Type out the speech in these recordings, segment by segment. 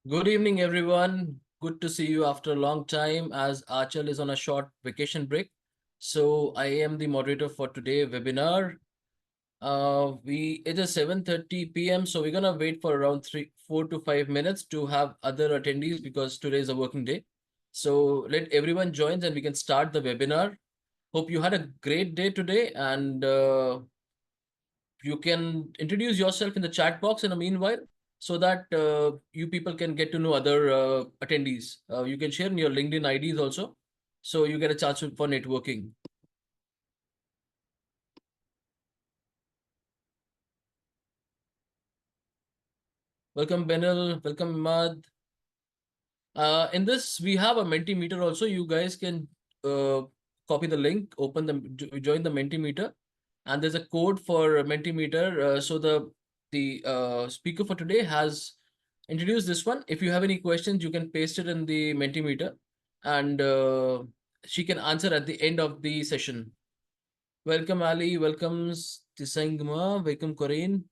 Good evening, everyone. Good to see you after a long time as Achal is on a short vacation break. So I am the moderator for today webinar. It is 7:30 p.m. So we're gonna wait for around 4 to 5 minutes to have other attendees because today is a working day. So let everyone join and we can start the webinar. Hope you had a great day today and you can introduce yourself in the chat box in the meanwhile so that you people can get to know other attendees. You can share in your LinkedIn IDs also so you get a chance for networking. Welcome, Benel. Welcome, Imad. In this, we have a Mentimeter also. You guys can uh, copy the link, join the Mentimeter, and there's a code for Mentimeter. So the speaker for today has introduced this one. If you have any questions, you can paste it in the Mentimeter, and she can answer at the end of the session. Welcome, Ali. Welcome, Tisangma. Welcome, Corinne.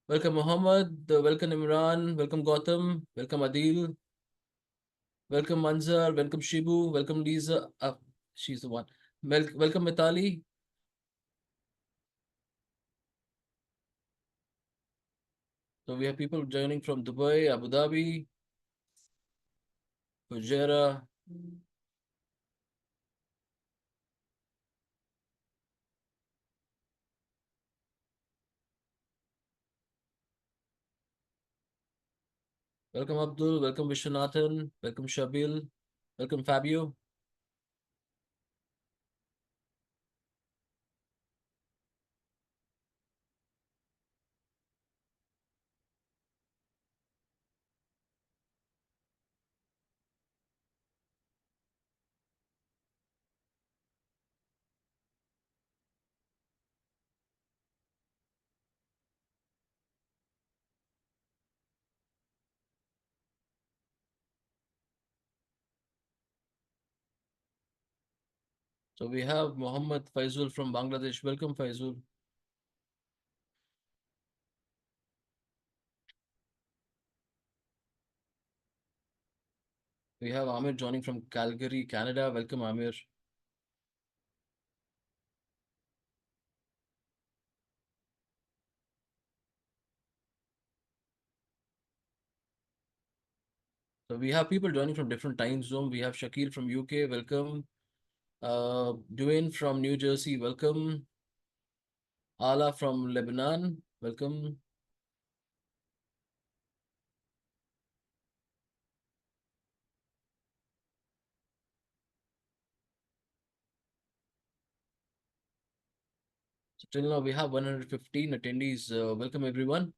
Welcome, Mohammed. Welcome, Imran. Welcome, Gautam. Welcome, Adil. Welcome, Manzar. Welcome, Shibu. Welcome, Lisa. She's the one. Welcome, Mitali. So we have people joining from Dubai, Abu Dhabi, Fujairah. Welcome, Abdul. Welcome, Vishwanathan. Welcome, Shabil. Welcome, Fabio. So we have Mohammed Faizul from Bangladesh. Welcome, Faizul. We have Amir joining from Calgary, Canada. Welcome, Amir. So we have people joining from different time zone. We have Shakil from UK. Welcome. Dwayne from New Jersey. Welcome. Ala from Lebanon. Welcome. So till now we have 115 attendees. Welcome everyone.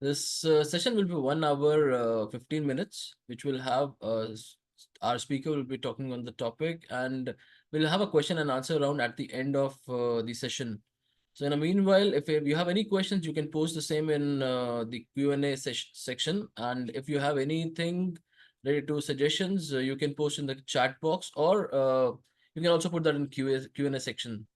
This session will be 1 hour, 15 minutes, which will have our speaker will be talking on the topic, and we'll have a question and answer round at the end of the session. So in the meanwhile, if you have any questions, you can post the same in the Q&A section. And if you have anything related to suggestions, you can post in the chat box, or you can also put that in Q&A section.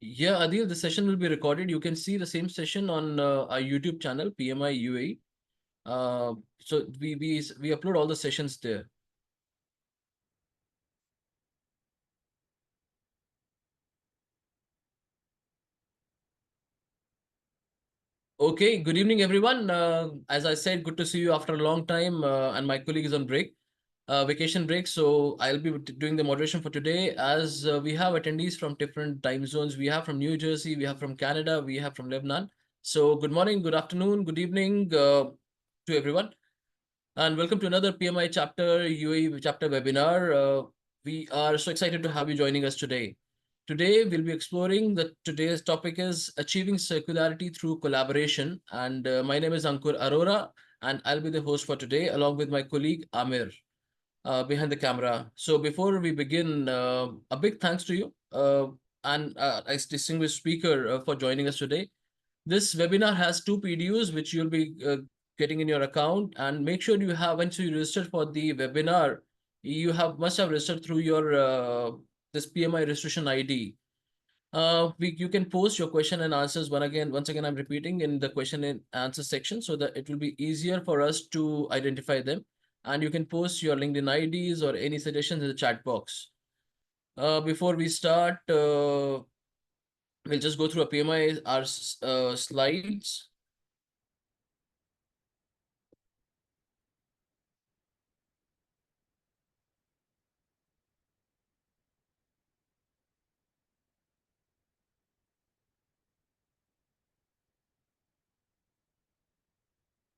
Yeah, Adil, the session will be recorded. You can see the same session on our YouTube channel, PMI UAE. So we upload all the sessions there. Okay, good evening, everyone. As I said, good to see you after a long time. And my colleague is on break, vacation break. So I'll be doing the moderation for today. As we have attendees from different time zones. We have from New Jersey, we have from Canada, we have from Lebanon. So good morning, good afternoon, good evening to everyone. And welcome to another PMI chapter UAE chapter webinar. We are so excited to have you joining us today. Today we'll be exploring today's topic is achieving circularity through collaboration. And my name is Ankur Arora, and I'll be the host for today along with my colleague Amir. behind the camera. So before we begin, a big thanks to you and as distinguished speaker for joining us today. This webinar has two PDUs which you'll be getting in your account, and make sure you have, once you register for the webinar, you have must have registered through your this PMI registration ID. You can post your question and answers once again I'm repeating in the question and answer section so that it will be easier for us to identify them. And you can post your LinkedIn IDs or any suggestions in the chat box. Before we start, we'll just go through a PMI, our slides.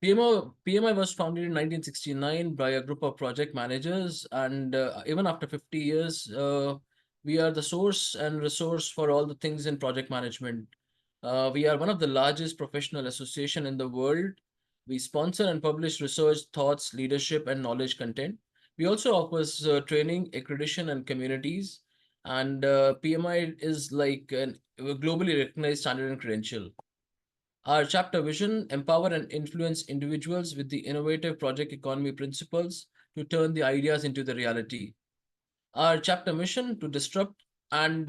PMI was founded in 1969 by a group of project managers, and even after 50 years, we are the source and resource for all the things in project management. We are one of the largest professional association in the world. We sponsor and publish research, thoughts, leadership, and knowledge content. We also offers training, accreditation, and communities. And PMI is like a globally recognized standard and credential. Our chapter vision: empower and influence individuals with the innovative project economy principles to turn the ideas into the reality. Our chapter mission: to disrupt and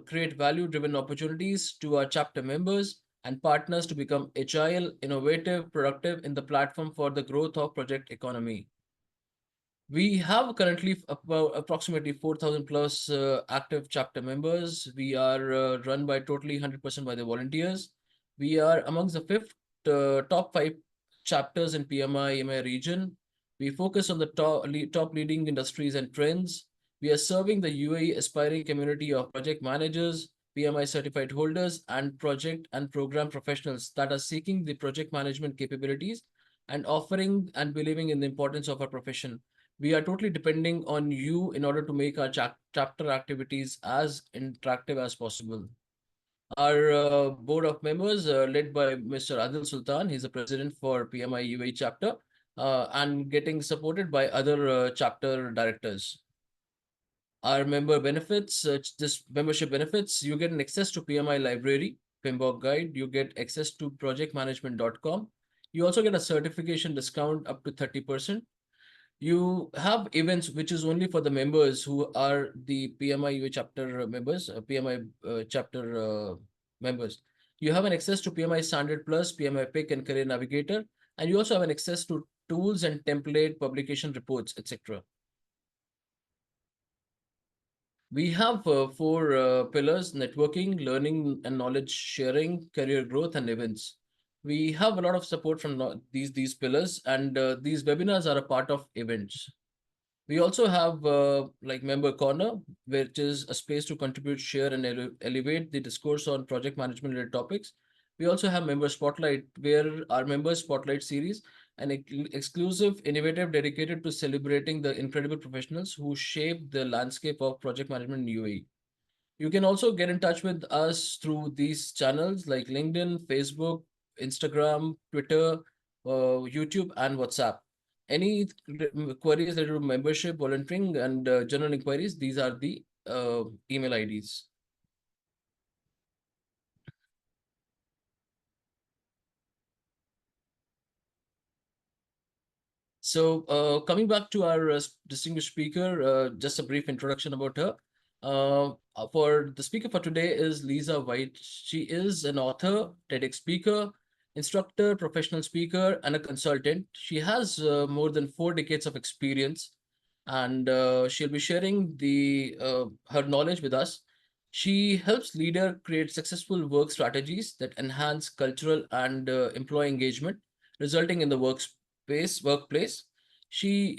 create value driven opportunities to our chapter members and partners to become agile, innovative, productive in the platform for the growth of project economy. We have currently about approximately 4,000 plus active chapter members. We are run by totally 100% by the volunteers. We are amongst the top five chapters in PMI EMEA region. We focus on the top leading industries and trends. We are serving the UAE aspiring community of project managers, PMI certified holders, and project and program professionals that are seeking the project management capabilities and offering and believing in the importance of our profession. We are totally depending on you in order to make our chapter activities as interactive as possible. Our board of members, led by Mr. Adil Sultan, he's the president for PMI UAE chapter, and getting supported by other chapter directors. Our member benefits, this membership benefits, you get an access to PMI library, PMBOK guide, you get access to projectmanagement.com. You also get a certification discount up to 30%. You have events which is only for the members who are the PMI UA chapter members, PMI chapter members. You have an access to PMI Standard Plus, PMI Pick and Career Navigator, and you also have an access to tools and template publication reports, etc. We have four pillars: networking, learning and knowledge sharing, career growth, and events. We have a lot of support from these pillars, and these webinars are a part of events. We also have like Member Corner, which is a space to contribute, share, and elevate the discourse on project management related topics. We also have Member Spotlight, where our Member Spotlight series, an exclusive, innovative, dedicated to celebrating the incredible professionals who shape the landscape of project management in UAE. You can also get in touch with us through these channels like LinkedIn, Facebook, Instagram, Twitter, YouTube, and WhatsApp. Any queries related to membership, volunteering, and general inquiries, these are the email IDs. So coming back to our distinguished speaker, just a brief introduction about her. For the speaker for today is Lisa White. She is an author, TEDx speaker, instructor, professional speaker, and a consultant. She has more than 4 decades of experience, and she'll be sharing her knowledge with us. She helps leader create successful work strategies that enhance cultural and employee engagement, resulting in the workplace. She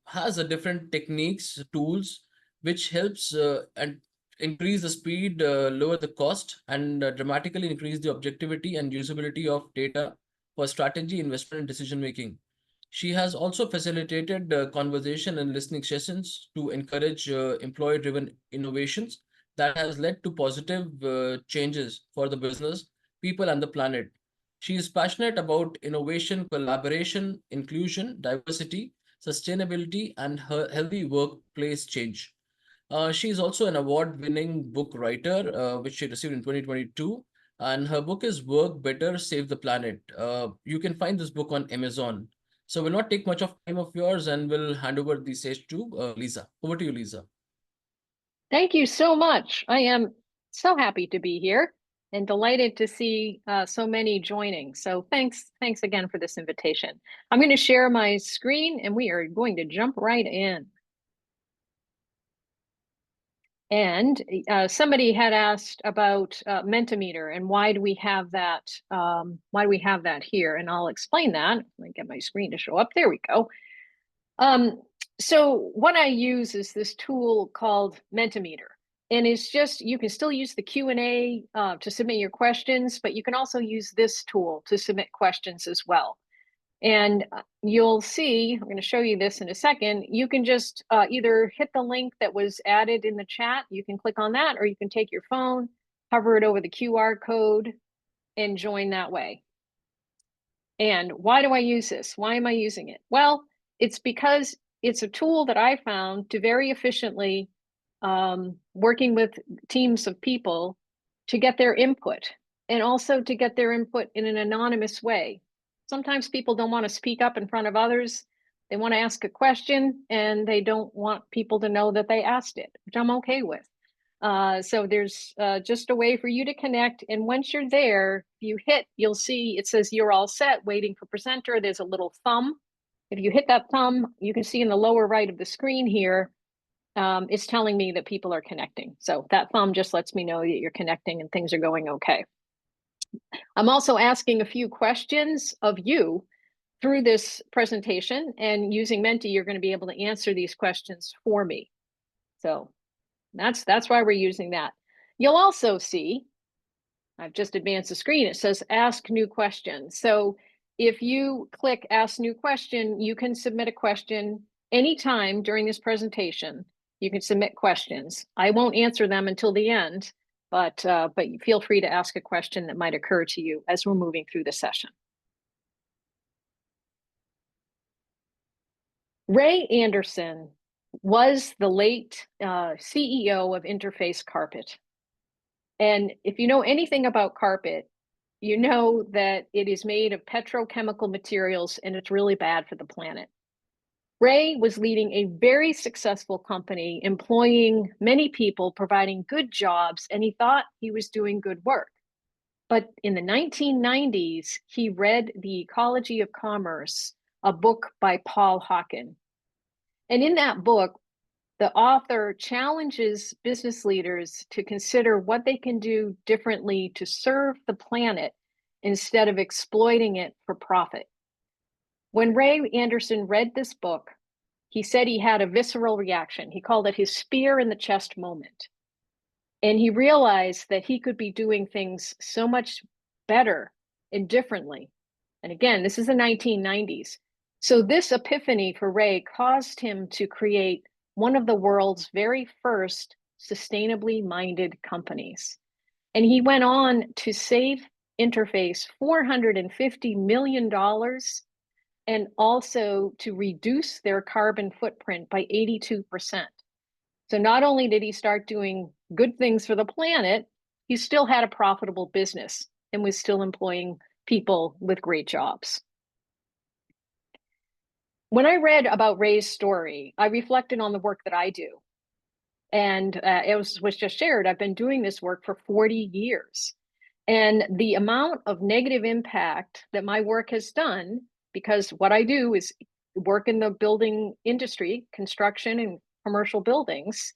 has a different techniques, tools, which helps and increase the speed, lower the cost, and dramatically increase the objectivity and usability of data for strategy, investment, and decision making. She has also facilitated conversation and listening sessions to encourage employee-driven innovations that has led to positive changes for the business, people, and the planet. She is passionate about innovation, collaboration, inclusion, diversity, sustainability, and her healthy workplace change. She is also an award-winning book writer, which she received in 2022, and her book is Work Better, Save the Planet. You can find this book on Amazon. So we'll not take much of time of yours, and we'll hand over the stage to Lisa. Over to you, Lisa. Thank you so much. I am so happy to be here and delighted to see so many joining. So thanks again for this invitation. I'm going to share my screen and we are going to jump right in. And somebody had asked about Mentimeter and why do we have that? Why do we have that here? And I'll explain that. Let me get my screen to show up. There we go. So what I use is this tool called Mentimeter. And it's just, you can still use the Q&A to submit your questions, but you can also use this tool to submit questions as well. And you'll see, I'm going to show you this in a second, you can just either hit the link that was added in the chat, you can click on that, or you can take your phone, hover it over the QR code, and join that way. And why do I use this? Why am I using it? Well, it's because it's a tool that I found to very efficiently working with teams of people to get their input and also to get their input in an anonymous way. Sometimes people don't want to speak up in front of others. They want to ask a question and they don't want people to know that they asked it, which I'm okay with. So there's just a way for you to connect. And once you're there, you hit, you'll see it says you're all set, waiting for presenter. There's a little thumb. If you hit that thumb, you can see in the lower right of the screen here, it's telling me that people are connecting. So that thumb just lets me know that you're connecting and things are going okay. I'm also asking a few questions of you through this presentation, and using Menti, you're going to be able to answer these questions for me. So that's why we're using that. You'll also see, I've just advanced the screen, it says ask new questions. So if you click ask new question, you can submit a question anytime during this presentation. You can submit questions. I won't answer them until the end, but feel free to ask a question that might occur to you as we're moving through the session. Ray Anderson was the late CEO of Interface Carpet. And if you know anything about carpet, you know that it is made of petrochemical materials and it's really bad for the planet. Ray was leading a very successful company, employing many people, providing good jobs, and he thought he was doing good work. But in the 1990s, he read The Ecology of Commerce, a book by Paul Hawken. And in that book, the author challenges business leaders to consider what they can do differently to serve the planet instead of exploiting it for profit. When Ray Anderson read this book, he said he had a visceral reaction. He called it his spear in the chest moment. And he realized that he could be doing things so much better and differently. And again, this is the 1990s. So this epiphany for Ray caused him to create one of the world's very first sustainably minded companies. And he went on to save Interface $450 million and also to reduce their carbon footprint by 82%. So not only did he start doing good things for the planet, he still had a profitable business and was still employing people with great jobs. When I read about Ray's story, I reflected on the work that I do. And it was just shared, I've been doing this work for 40 years. And the amount of negative impact that my work has done, because what I do is work in the building industry, construction and commercial buildings,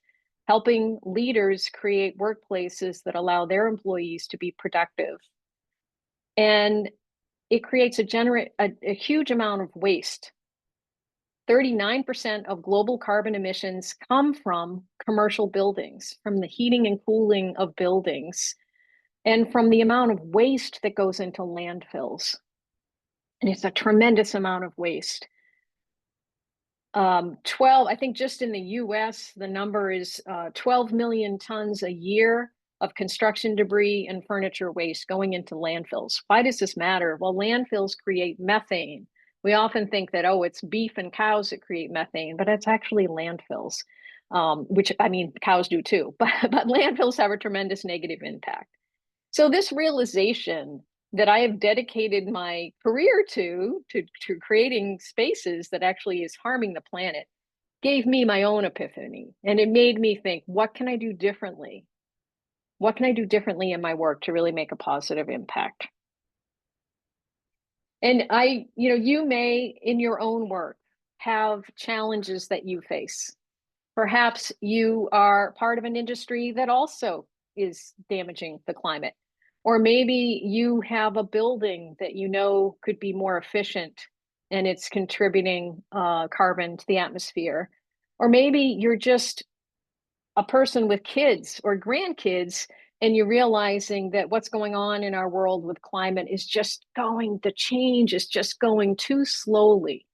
helping leaders create workplaces that allow their employees to be productive. And it creates a huge amount of waste. 39% of global carbon emissions come from commercial buildings, from the heating and cooling of buildings, and from the amount of waste that goes into landfills. And it's a tremendous amount of waste. 12, I think just in the US, the number is 12 million tons a year of construction debris and furniture waste going into landfills. Why does this matter? Well, landfills create methane. We often think that, oh, it's beef and cows that create methane, but it's actually landfills, which, I mean, cows do too, but landfills have a tremendous negative impact. So this realization that I have dedicated my career to creating spaces that actually is harming the planet gave me my own epiphany. And it made me think, what can I do differently? What can I do differently in my work to really make a positive impact? And you may, in your own work, have challenges that you face. Perhaps you are part of an industry that also is damaging the climate. Or maybe you have a building that you know could be more efficient and it's contributing carbon to the atmosphere. Or maybe you're just a person with kids or grandkids and you're realizing that what's going on in our world with climate is just the change is just going too slowly.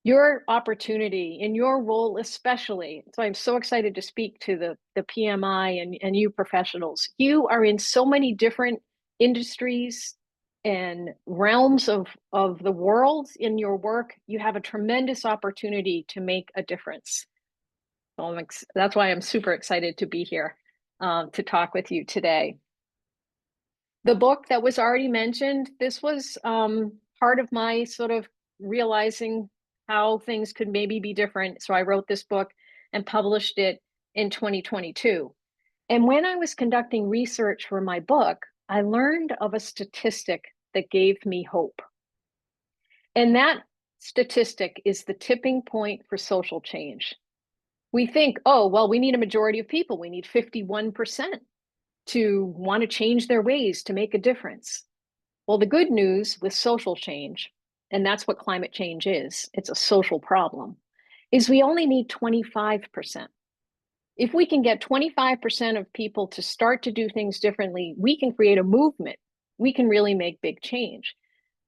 Your opportunity in your role, especially, so I'm so excited to speak to the PMI and you professionals. You are in so many different industries and realms of the world in your work. You have a tremendous opportunity to make a difference. So that's why I'm super excited to be here to talk with you today. The book that was already mentioned, this was part of my sort of realizing how things could maybe be different. So I wrote this book and published it in 2022. And when I was conducting research for my book, I learned of a statistic that gave me hope. And that statistic is the tipping point for social change. We think, oh, well, we need a majority of people. We need 51% to want to change their ways to make a difference. Well, the good news with social change, and that's what climate change is, it's a social problem, is we only need 25%. If we can get 25% of people to start to do things differently, we can create a movement. We can really make big change.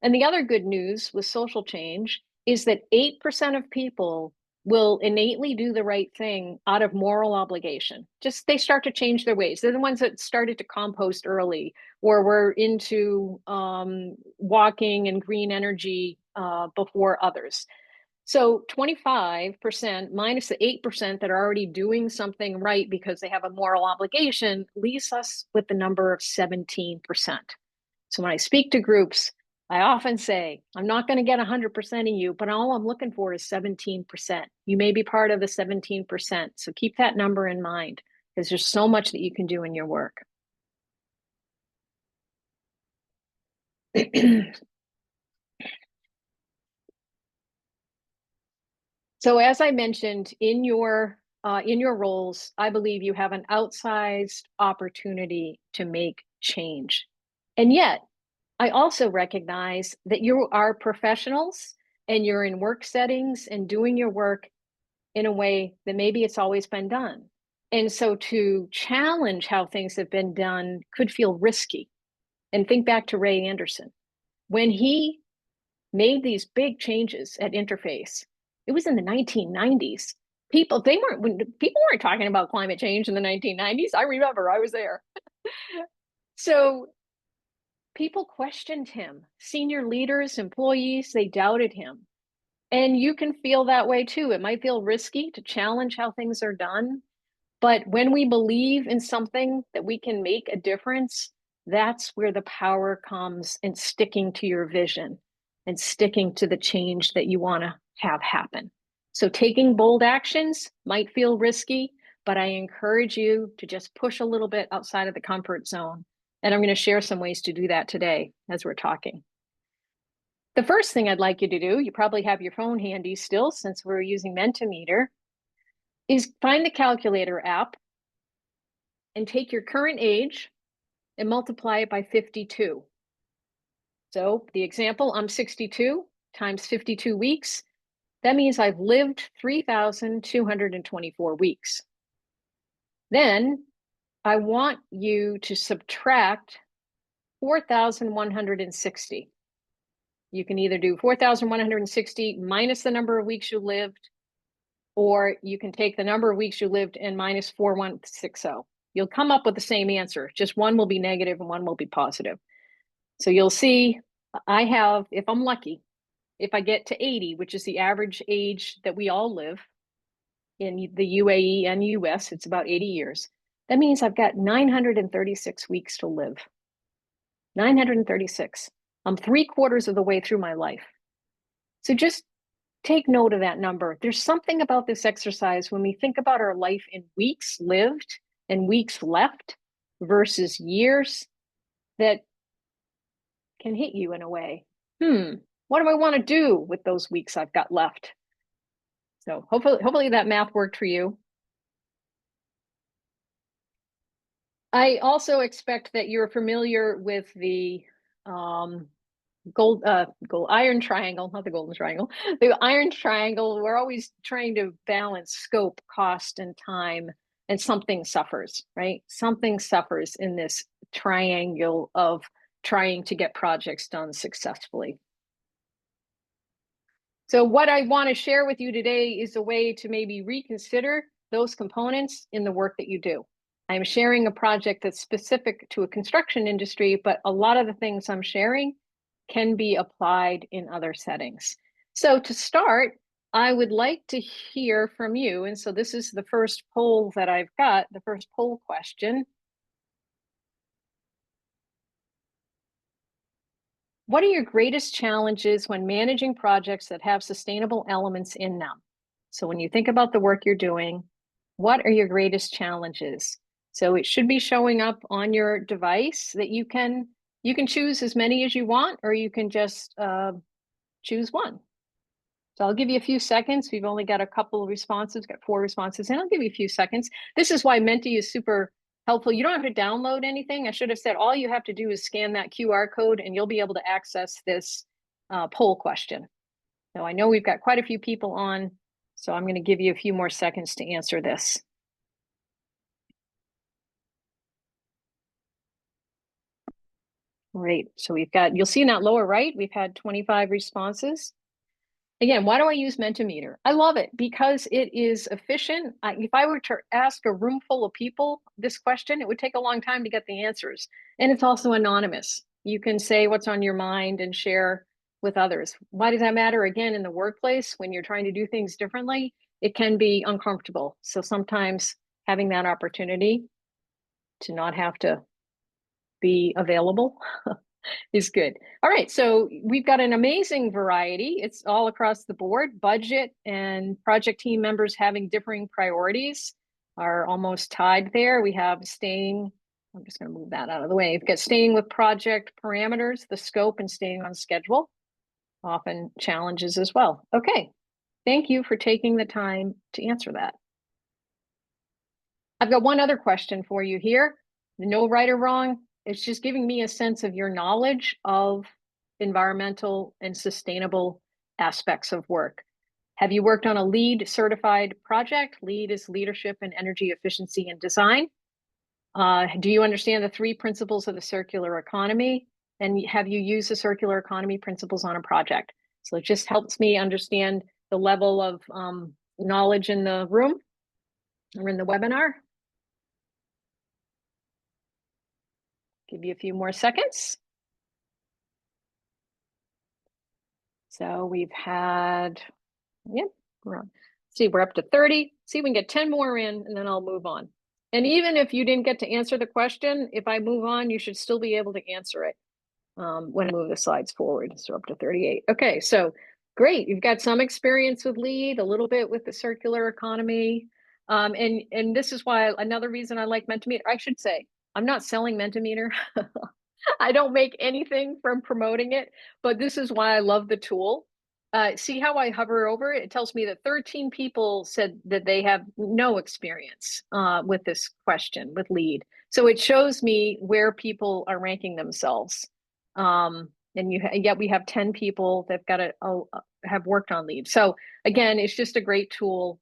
And the other good news with social change is that 8% of people will innately do the right thing out of moral obligation. Just they start to change their ways. They're the ones that started to compost early, or were into walking and green energy before others. So 25% minus the 8% that are already doing something right because they have a moral obligation leaves us with the number of 17%. So when I speak to groups, I often say, I'm not going to get 100% of you, but all I'm looking for is 17%. You may be part of the 17%. So keep that number in mind because there's so much that you can do in your work. So as I mentioned, in your roles, I believe you have an outsized opportunity to make change. And yet, I also recognize that you are professionals and you're in work settings and doing your work in a way that maybe it's always been done. And so to challenge how things have been done could feel risky. And think back to Ray Anderson. When he made these big changes at Interface, it was in the 1990s. People weren't talking about climate change in the 1990s. I remember, I was there. So people questioned him. Senior leaders, employees, they doubted him. And you can feel that way too. It might feel risky to challenge how things are done. But when we believe in something that we can make a difference, that's where the power comes in sticking to your vision and sticking to the change that you want to have happen. So taking bold actions might feel risky, but I encourage you to just push a little bit outside of the comfort zone. And I'm going to share some ways to do that today as we're talking. The first thing I'd like you to do, you probably have your phone handy still since we're using Mentimeter, is find the calculator app and take your current age and multiply it by 52. So the example, I'm 62 times 52 weeks. That means I've lived 3,224 weeks. Then I want you to subtract 4,160. You can either do 4,160 minus the number of weeks you lived, or you can take the number of weeks you lived and minus 4,160. You'll come up with the same answer. Just one will be negative and one will be positive. So you'll see I have, if I'm lucky, if I get to 80, which is the average age that we all live in the UAE and US, it's about 80 years. That means I've got 936 weeks to live. 936. I'm 3/4 of the way through my life. So just take note of that number. There's something about this exercise when we think about our life in weeks lived and weeks left versus years that can hit you in a way. What do I want to do with those weeks I've got left? So hopefully that math worked for you. I also expect that you're familiar with the gold iron triangle, not the golden triangle, the iron triangle. We're always trying to balance scope, cost, and time, and something suffers, right? Something suffers in this triangle of trying to get projects done successfully. So what I want to share with you today is a way to maybe reconsider those components in the work that you do. I'm sharing a project that's specific to a construction industry, but a lot of the things I'm sharing can be applied in other settings. So to start, I would like to hear from you. And so this is the first poll that I've got, the first poll question. What are your greatest challenges when managing projects that have sustainable elements in them? So when you think about the work you're doing, what are your greatest challenges? So it should be showing up on your device that you can choose as many as you want, or you can just choose one. So I'll give you a few seconds. We've only got a couple of responses, got 4 responses, and I'll give you a few seconds. This is why Menti is super helpful. You don't have to download anything. I should have said all you have to do is scan that QR code and you'll be able to access this poll question. So I know we've got quite a few people on, so I'm going to give you a few more seconds to answer this. Great. So we've got, you'll see in that lower right, we've had 25 responses. Again, why do I use Mentimeter? I love it because it is efficient. If I were to ask a room full of people this question, it would take a long time to get the answers. And it's also anonymous. You can say what's on your mind and share with others. Why does that matter? Again, in the workplace, when you're trying to do things differently, it can be uncomfortable. So sometimes having that opportunity to not have to be available is good. All right, so we've got an amazing variety. It's all across the board. Budget and project team members having differing priorities are almost tied there. We have staying, I'm just going to move that out of the way. We've got staying with project parameters, the scope, and staying on schedule. Often challenges as well. Okay, thank you for taking the time to answer that. I've got one other question for you here. No right or wrong. It's just giving me a sense of your knowledge of environmental and sustainable aspects of work. Have you worked on a LEED certified project? LEED is leadership in energy efficiency and design. Do you understand the 3 principles of the circular economy? And have you used the circular economy principles on a project? So it just helps me understand the level of knowledge in the room or in the webinar. Give you a few more seconds. So we've had, we're up to 30. See, we can get 10 more in and then I'll move on. And even if you didn't get to answer the question, if I move on, you should still be able to answer it when I move the slides forward. So up to 38. Okay, so great. You've got some experience with LEED, a little bit with the circular economy. And this is why another reason I like Mentimeter, I should say, I'm not selling Mentimeter. I don't make anything from promoting it, but this is why I love the tool. See how I hover over it? It tells me that 13 people said that they have no experience with this question, with LEED. So it shows me where people are ranking themselves. And yet we have 10 people that have worked on LEED. So again, it's just a great tool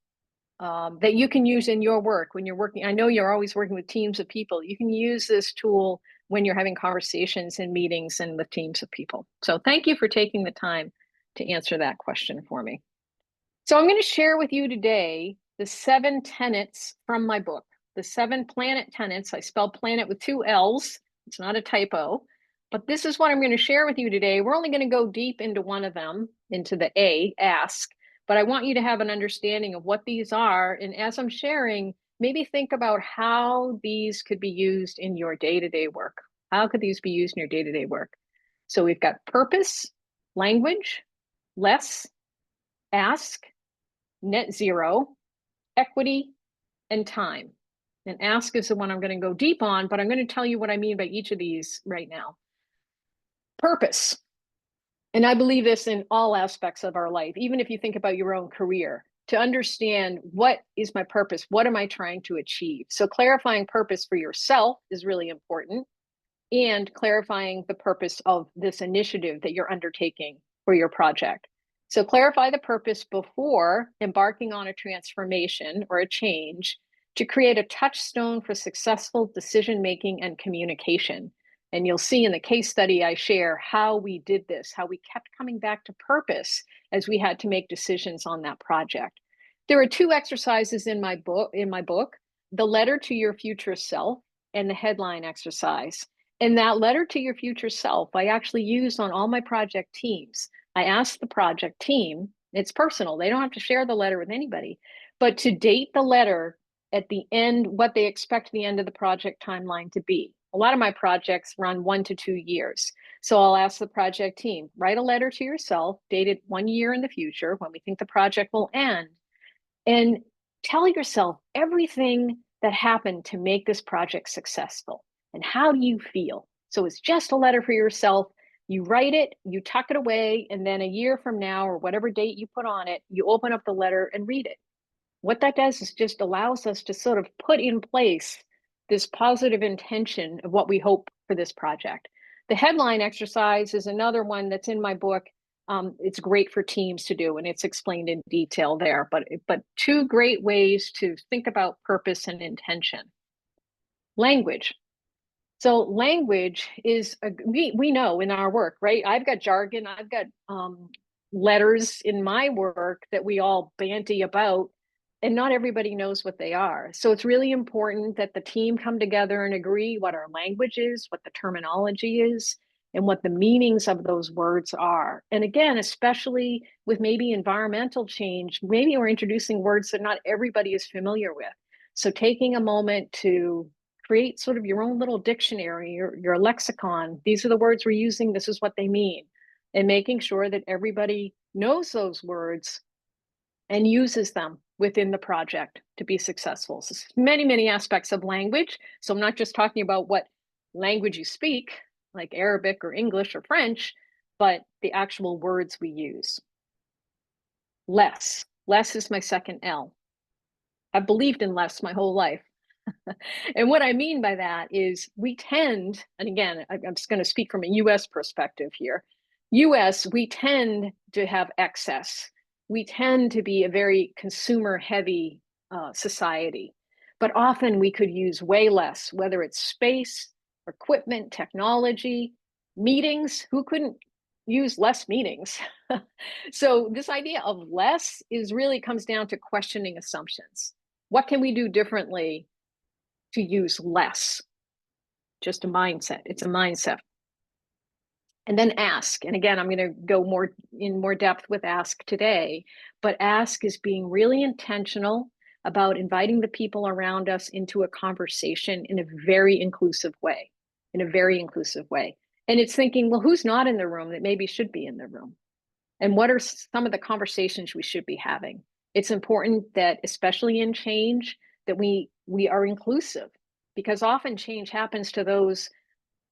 that you can use in your work when you're working. I know you're always working with teams of people. You can use this tool when you're having conversations in meetings and with teams of people. So thank you for taking the time to answer that question for me. So I'm going to share with you today the 7 tenets from my book, the 7 PLLANET tenets. I spelled planet with 2 L's. It's not a typo, But this is what I'm going to share with you today. We're only going to go deep into one of them, into the A, ask, but I want you to have an understanding of what these are. And as I'm sharing, maybe think about how these could be used in your day-to-day work. How could these be used in your day-to-day work? So we've got purpose, language, less, ask, net zero, equity, and time. And ask is the one I'm going to go deep on, but I'm going to tell you what I mean by each of these right now. Purpose. And I believe this in all aspects of our life, even if you think about your own career, to understand what is my purpose? What am I trying to achieve? So clarifying purpose for yourself is really important, and clarifying the purpose of this initiative that you're undertaking for your project. So clarify the purpose before embarking on a transformation or a change to create a touchstone for successful decision-making and communication. And you'll see in the case study I share how we did this, how we kept coming back to purpose as we had to make decisions on that project. There are two exercises in my book, the letter to your future self and the headline exercise. And that letter to your future self, I actually use on all my project teams. I ask the project team, it's personal, they don't have to share the letter with anybody, but to date the letter at the end, what they expect the end of the project timeline to be. A lot of my projects run 1 to 2 years. So I'll ask the project team, write a letter to yourself, dated 1 year in the future when we think the project will end, and tell yourself everything that happened to make this project successful. And how do you feel? So it's just a letter for yourself. You write it, you tuck it away, and then a year from now, or whatever date you put on it, you open up the letter and read it. What that does is just allows us to sort of put in place this positive intention of what we hope for this project. The headline exercise is another one that's in my book. It's great for teams to do, and it's explained in detail there. But two great ways to think about purpose and intention. Language. So language is, we know in our work, right? I've got jargon, I've got letters in my work that we all banty about, and not everybody knows what they are. So it's really important that the team come together and agree what our language is, what the terminology is, and what the meanings of those words are. And again, especially with maybe environmental change, maybe we're introducing words that not everybody is familiar with. So taking a moment to create sort of your own little dictionary, your lexicon. These are the words we're using, this is what they mean. And making sure that everybody knows those words and uses them within the project to be successful. So many, many aspects of language. So I'm not just talking about what language you speak, like Arabic or English or French, but the actual words we use. Less. Less is my second L. I've believed in less my whole life. And what I mean by that is we tend, and again, I'm just going to speak from a US perspective here. US, we tend to have excess. We tend to be a very consumer heavy society, but often we could use way less, whether it's space, equipment, technology, meetings. Who couldn't use less meetings? So this idea of less is really comes down to questioning assumptions. What can we do differently to use less? Just a mindset. It's a mindset. And then ask. And again, I'm going to go more depth with ask today, but ask is being really intentional about inviting the people around us into a conversation in a very inclusive way, in a very inclusive way. And it's thinking, well, who's not in the room that maybe should be in the room? And what are some of the conversations we should be having? It's important that, especially in change, that we are inclusive, because often change happens to those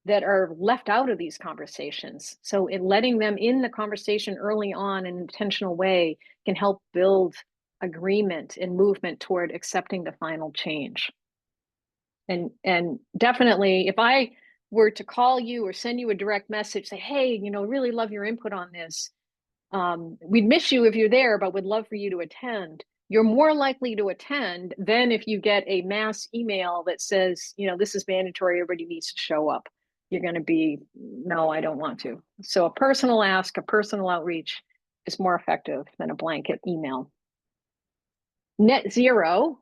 that are left out of these conversations. So in letting them in the conversation early on in an intentional way can help build agreement and movement toward accepting the final change. And definitely, if I were to call you or send you a direct message, say, hey, really love your input on this. We'd miss you if you're there, but would love for you to attend. You're more likely to attend than if you get a mass email that says, this is mandatory, everybody needs to show up. You're going to be, no, I don't want to. So a personal ask, a personal outreach is more effective than a blanket email. Net zero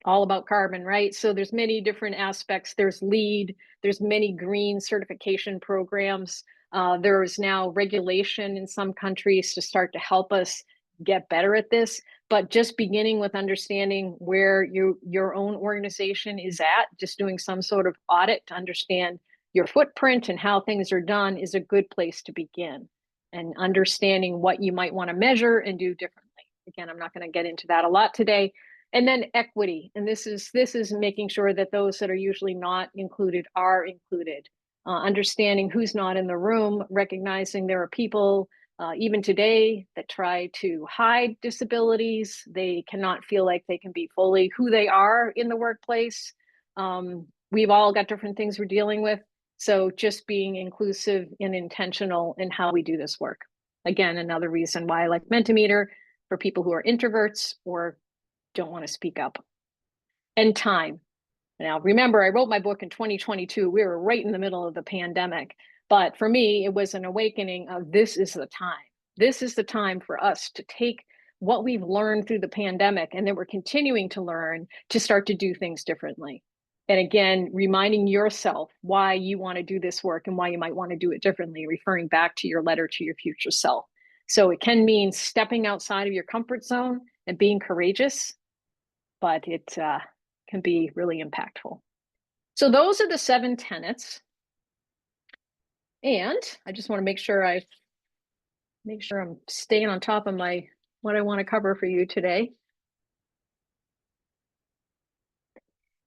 all about carbon, right? So there's many different aspects. There's LEED, there's many green certification programs. There is now regulation in some countries to start to help us get better at this. But just beginning with understanding where your own organization is at, just doing some sort of audit to understand your footprint and how things are done is a good place to begin. And understanding what you might want to measure and do differently. Again, I'm not going to get into that a lot today. And then equity, and this is making sure that those that are usually not included are included. Understanding who's not in the room, recognizing there are people even today that try to hide disabilities. They cannot feel like they can be fully who they are in the workplace. We've all got different things we're dealing with. So just being inclusive and intentional in how we do this work. Again, another reason why I like Mentimeter for people who are introverts or don't want to speak up. And time. Now, remember, I wrote my book in 2022. We were right in the middle of the pandemic. But for me, it was an awakening of this is the time. This is the time for us to take what we've learned through the pandemic and that we're continuing to learn to start to do things differently. And again, reminding yourself why you want to do this work and why you might want to do it differently, referring back to your letter to your future self. So it can mean stepping outside of your comfort zone and being courageous, but it can be really impactful. So those are the 7 tenets. And I just want to make sure I'm staying on top of what I want to cover for you today.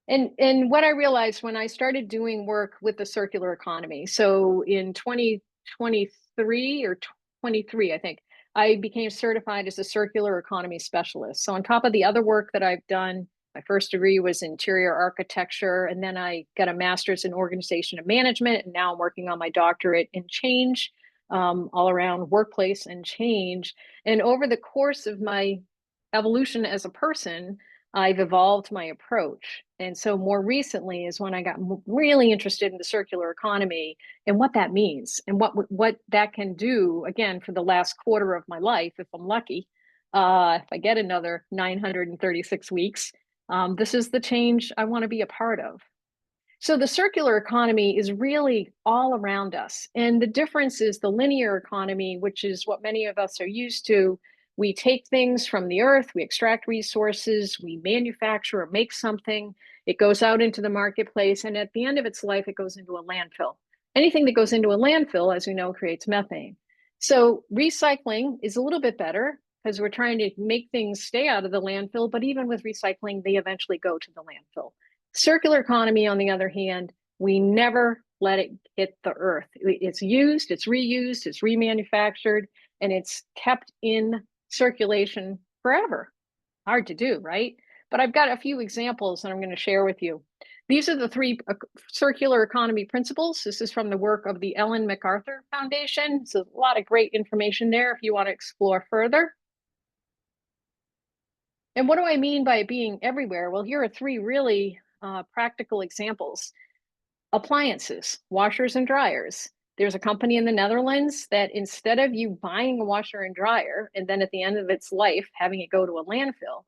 And what I realized when I started doing work with the circular economy, so in 2023 or 23, I think, I became certified as a circular economy specialist. So on top of the other work that I've done, my first degree was interior architecture, and then I got a master's in organization and management, and now I'm working on my doctorate in change, all around workplace and change. And over the course of my evolution as a person, I've evolved my approach. And so more recently is when I got really interested in the circular economy and what that means and what that can do, again, for the last quarter of my life, if I'm lucky, if I get another 936 weeks, this is the change I want to be a part of. So the circular economy is really all around us. And the difference is the linear economy, which is what many of us are used to. We take things from the earth, we extract resources, we manufacture or make something, it goes out into the marketplace, and at the end of its life, it goes into a landfill. Anything that goes into a landfill, as we know, creates methane. So recycling is a little bit better because we're trying to make things stay out of the landfill, but even with recycling, they eventually go to the landfill. Circular economy, on the other hand, we never let it hit the earth. It's used, it's reused, it's remanufactured, and it's kept in circulation forever. Hard to do, right? But I've got a few examples that I'm going to share with you. These are the 3 circular economy principles. This is from the work of the Ellen MacArthur Foundation. So a lot of great information there if you want to explore further. And what do I mean by being everywhere? Well, here are 3 really practical examples. Appliances, washers and dryers. There's a company in the Netherlands that instead of you buying a washer and dryer and then at the end of its life having it go to a landfill,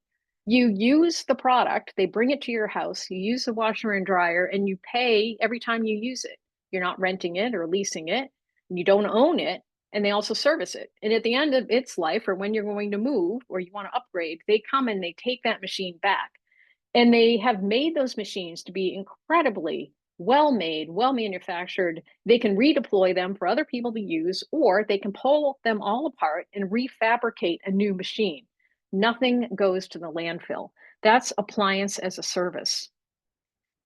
you use the product, they bring it to your house, you use the washer and dryer, and you pay every time you use it. You're not renting it or leasing it, and you don't own it, and they also service it. And at the end of its life, or when you're going to move or you want to upgrade, they come and they take that machine back. And they have made those machines to be incredibly well made, well manufactured. They can redeploy them for other people to use, or they can pull them all apart and refabricate a new machine. Nothing goes to the landfill. That's appliance as a service.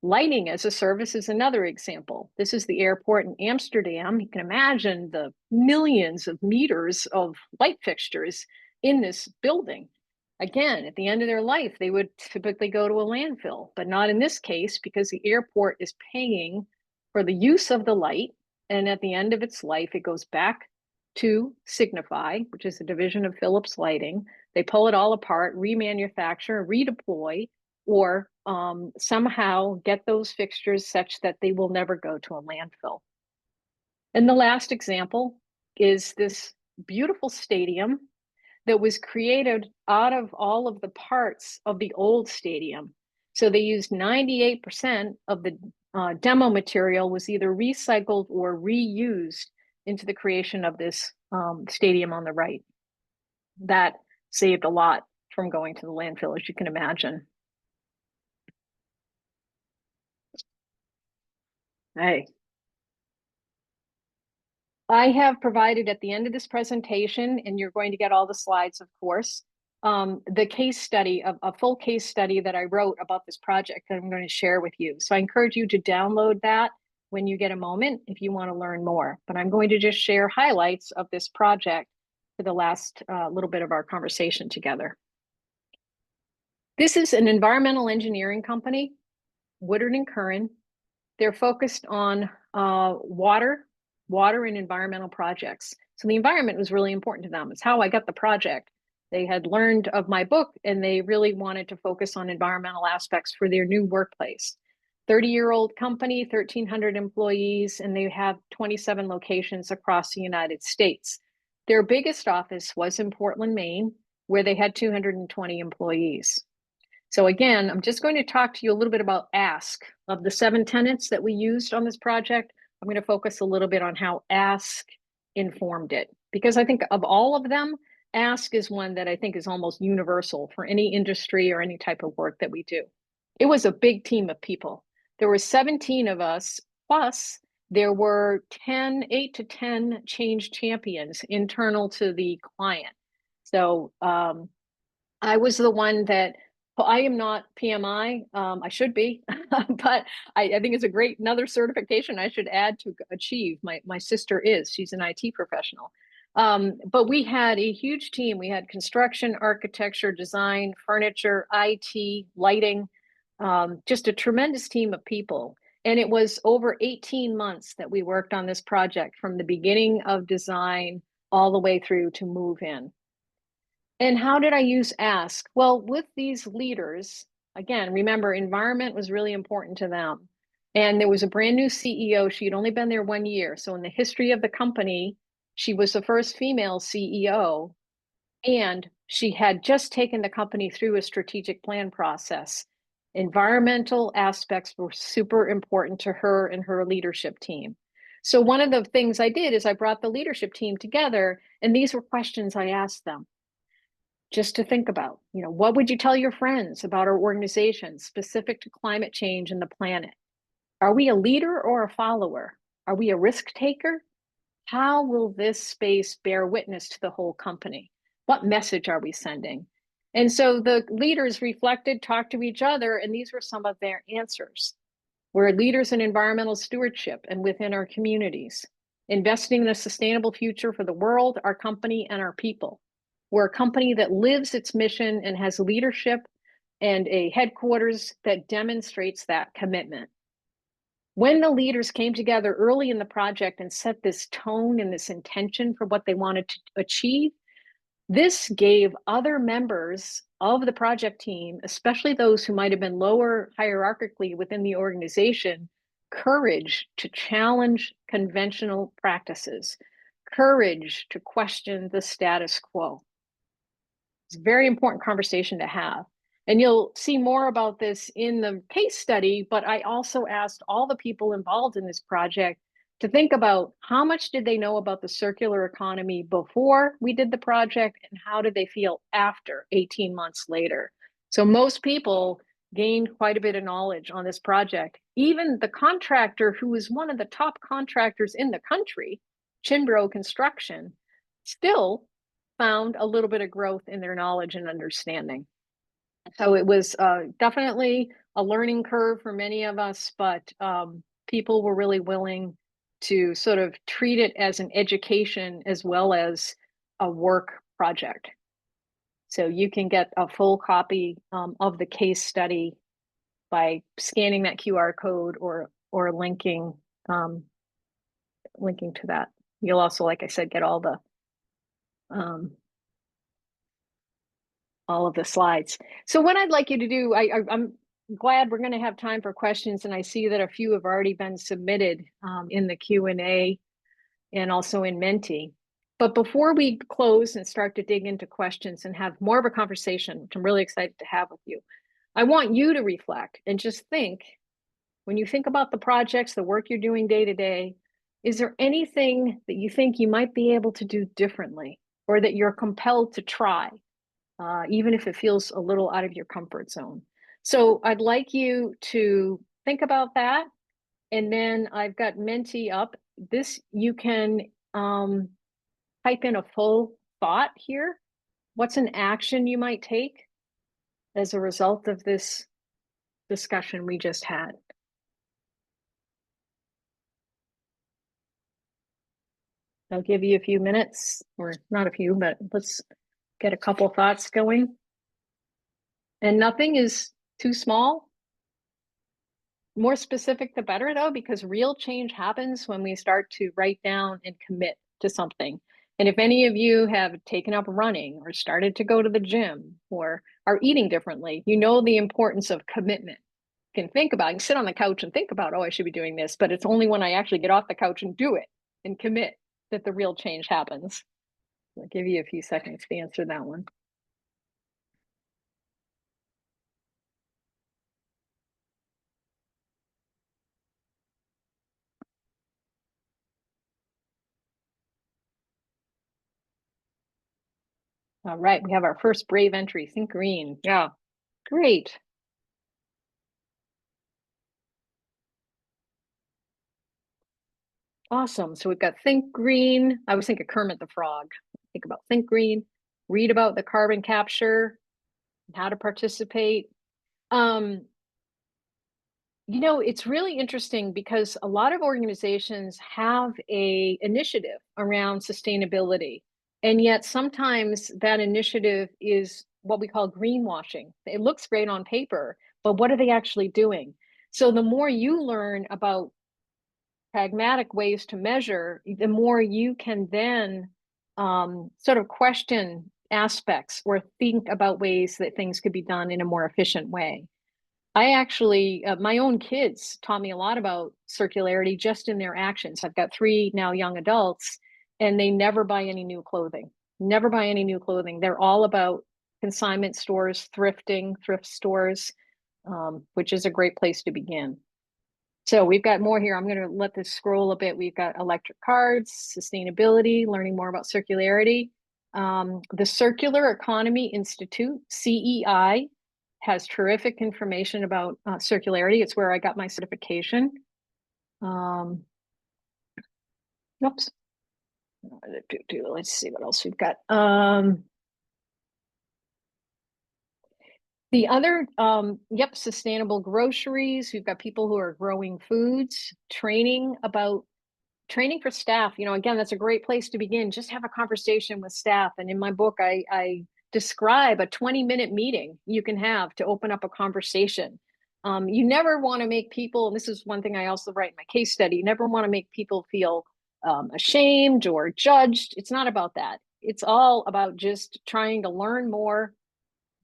Lighting as a service is another example. This is the airport in Amsterdam. You can imagine the millions of meters of light fixtures in this building. Again, at the end of their life, they would typically go to a landfill, but not in this case because the airport is paying for the use of the light. And at the end of its life, it goes back to Signify, which is a division of Philips Lighting. They pull it all apart, remanufacture, redeploy, or somehow get those fixtures such that they will never go to a landfill. And the last example is this beautiful stadium that was created out of all of the parts of the old stadium. So they used 98% of the demo material was either recycled or reused into the creation of this stadium on the right. That saved a lot from going to the landfill, as you can imagine. Hey. I have provided at the end of this presentation, and you're going to get all the slides, of course, the case study, a full case study that I wrote about this project that I'm going to share with you. So I encourage you to download that when you get a moment if you want to learn more. But I'm going to just share highlights of this project for the last little bit of our conversation together. This is an environmental engineering company, Woodard and Curran. They're focused on water and environmental projects. So the environment was really important to them. It's how I got the project. They had learned of my book and they really wanted to focus on environmental aspects for their new workplace. 30-year-old company, 1,300 employees, and they have 27 locations across the United States. Their biggest office was in Portland, Maine, where they had 220 employees. So again, I'm just going to talk to you a little bit about ask. Of the 7 tenets that we used on this project, I'm going to focus a little bit on how ask informed it. Because I think of all of them, ask is one that I think is almost universal for any industry or any type of work that we do. It was a big team of people. There were 17 of us, plus there were 8 to 10 change champions internal to the client. So I was the one that, well, I am not PMI. I should be, but I think it's a great another certification I should add to achieve. My sister is, she's an IT professional. But we had a huge team. We had construction, architecture, design, furniture, IT, lighting, just a tremendous team of people. And it was over 18 months that we worked on this project from the beginning of design all the way through to move in. And how did I use ask? Well, with these leaders, again, remember, environment was really important to them. And there was a brand new CEO. She had only been there 1 year. So in the history of the company, she was the first female CEO. And she had just taken the company through a strategic plan process. Environmental aspects were super important to her and her leadership team. So one of the things I did is I brought the leadership team together, and these were questions I asked them. Just to think about, what would you tell your friends about our organization specific to climate change and the planet? Are we a leader or a follower? Are we a risk taker? How will this space bear witness to the whole company? What message are we sending? And so the leaders reflected, talked to each other, and these were some of their answers. We're leaders in environmental stewardship and within our communities, investing in a sustainable future for the world, our company, and our people. We're a company that lives its mission and has leadership and a headquarters that demonstrates that commitment. When the leaders came together early in the project and set this tone and this intention for what they wanted to achieve, this gave other members of the project team, especially those who might have been lower hierarchically within the organization, courage to challenge conventional practices, courage to question the status quo. It's a very important conversation to have. And you'll see more about this in the case study, but I also asked all the people involved in this project to think about how much did they know about the circular economy before we did the project, and how did they feel after 18 months later. So most people gained quite a bit of knowledge on this project. Even the contractor, who was one of the top contractors in the country, Chinbro Construction, still found a little bit of growth in their knowledge and understanding. So it was definitely a learning curve for many of us, but people were really willing to sort of treat it as an education as well as a work project. So you can get a full copy of the case study by scanning that QR code or linking to that. You'll also, like I said, get all of the slides. So what I'd like you to do, I'm glad we're going to have time for questions, and I see that a few have already been submitted in the Q&A and also in Menti. But before we close and start to dig into questions and have more of a conversation, which I'm really excited to have with you, I want you to reflect and just think, when you think about the projects, the work you're doing day to day, is there anything that you think you might be able to do differently or that you're compelled to try, even if it feels a little out of your comfort zone? So I'd like you to think about that. And then I've got Menti up. This, you can type in a full thought here. What's an action you might take as a result of this discussion we just had? I'll give you a few minutes, or not a few, but let's get a couple thoughts going. And nothing is too small. More specific, the better, though, because real change happens when we start to write down and commit to something. And if any of you have taken up running or started to go to the gym or are eating differently, you know the importance of commitment. You can think about, you can sit on the couch and think about, oh, I should be doing this, but it's only when I actually get off the couch and do it and commit that the real change happens. I'll give you a few seconds to answer that one. All right, we have our first brave entry, think green. Yeah, great. Awesome. So we've got think green. I was thinking Kermit the Frog. Think about think green, read about the carbon capture, and how to participate. You know, it's really interesting because a lot of organizations have a initiative around sustainability, and yet sometimes that initiative is what we call greenwashing. It looks great on paper, but what are they actually doing? So the more you learn about pragmatic ways to measure, the more you can then sort of question aspects or think about ways that things could be done in a more efficient way. I actually, my own kids taught me a lot about circularity just in their actions. I've got 3 now young adults, and they never buy any new clothing. Never buy any new clothing. They're all about consignment stores, thrifting, thrift stores, which is a great place to begin. So we've got more here. I'm going to let this scroll a bit. We've got electric cards, sustainability, learning more about circularity. The Circular Economy Institute, CEI, has terrific information about circularity. It's where I got my certification. Oops. Let's see what else we've got. The other, yep, sustainable groceries. We've got people who are growing foods, training for staff. You know, again, that's a great place to begin. Just have a conversation with staff. And in my book, I describe a 20-minute meeting you can have to open up a conversation. You never want to make people, and this is one thing I also write in my case study, you never want to make people feel ashamed or judged. It's not about that. It's all about just trying to learn more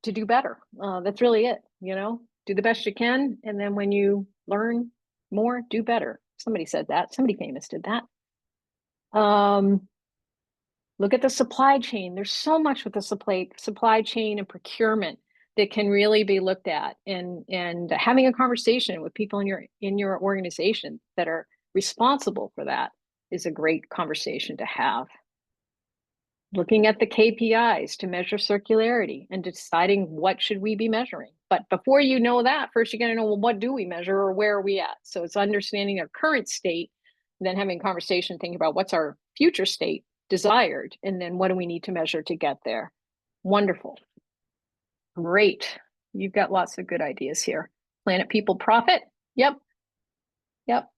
to do better. That's really it, you know, do the best you can. And then when you learn more, do better. Somebody said that. Somebody famous did that. Look at the supply chain. There's so much with the supply chain and procurement that can really be looked at, and having a conversation with people in your organization that are responsible for that is a great conversation to have. Looking at the KPIs to measure circularity and deciding what should we be measuring. But before you know that, first you got to know, well, what do we measure or where are we at? So it's understanding our current state, then having a conversation, thinking about what's our future state desired, and then what do we need to measure to get there. Wonderful. Great. You've got lots of good ideas here. Planet, people, profit. Yep. Yep.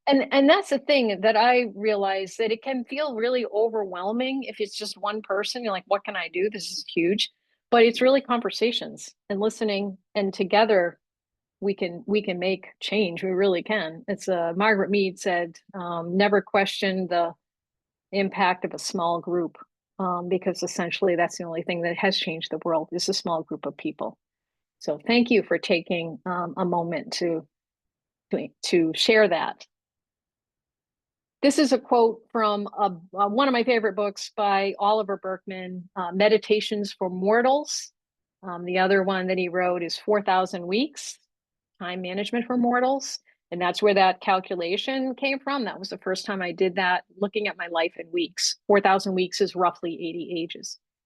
And that's the thing that I realize, that it can feel really overwhelming if it's just one person. You're like, what can I do? This is huge. But it's really conversations and listening, and together we can make change. We really can. It's Margaret Mead said, never question the impact of a small group, because essentially that's the only thing that has changed the world, is a small group of people. So thank you for taking a moment to share that. This is a quote from one of my favorite books by Oliver Burkeman, Meditations for Mortals. The other one that he wrote is 4,000 Weeks, Time Management for Mortals. And that's where that calculation came from. That was the first time I did that, looking at my life in weeks. 4,000 weeks is roughly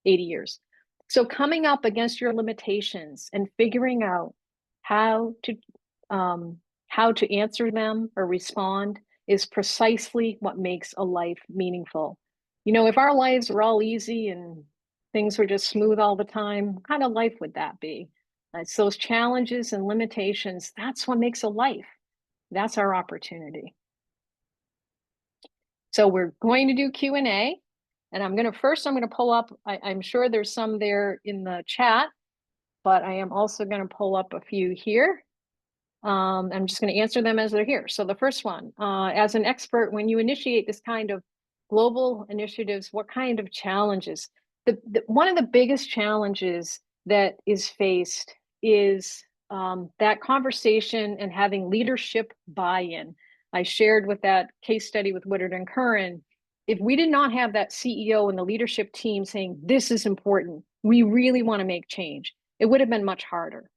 80 years. So coming up against your limitations and figuring out how to answer them or respond is precisely what makes a life meaningful. You know, if our lives were all easy and things were just smooth all the time, what kind of life would that be? It's those challenges and limitations. That's what makes a life. That's our opportunity. So we're going to do Q&A, and I'm going to pull up, I'm sure there's some there in the chat, but I am also going to pull up a few here. I'm just going to answer them as they're here. So the first one, as an expert, when you initiate this kind of global initiatives, what kind of challenges? One of the biggest challenges that is faced is that conversation and having leadership buy-in. I shared with that case study with Woodard and Curran. If we did not have that CEO and the leadership team saying, this is important, we really want to make change, it would have been much harder.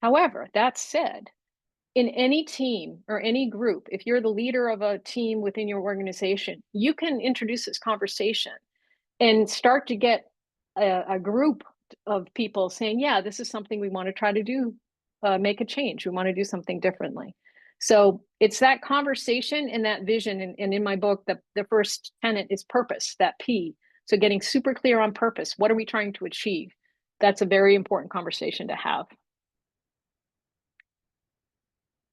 However, that said, in any team or any group, if you're the leader of a team within your organization, you can introduce this conversation and start to get a group of people saying, yeah, this is something we want to try to do, make a change. We want to do something differently. So it's that conversation and that vision. And in my book, the first tenet is purpose, that P. So getting super clear on purpose. What are we trying to achieve? That's a very important conversation to have.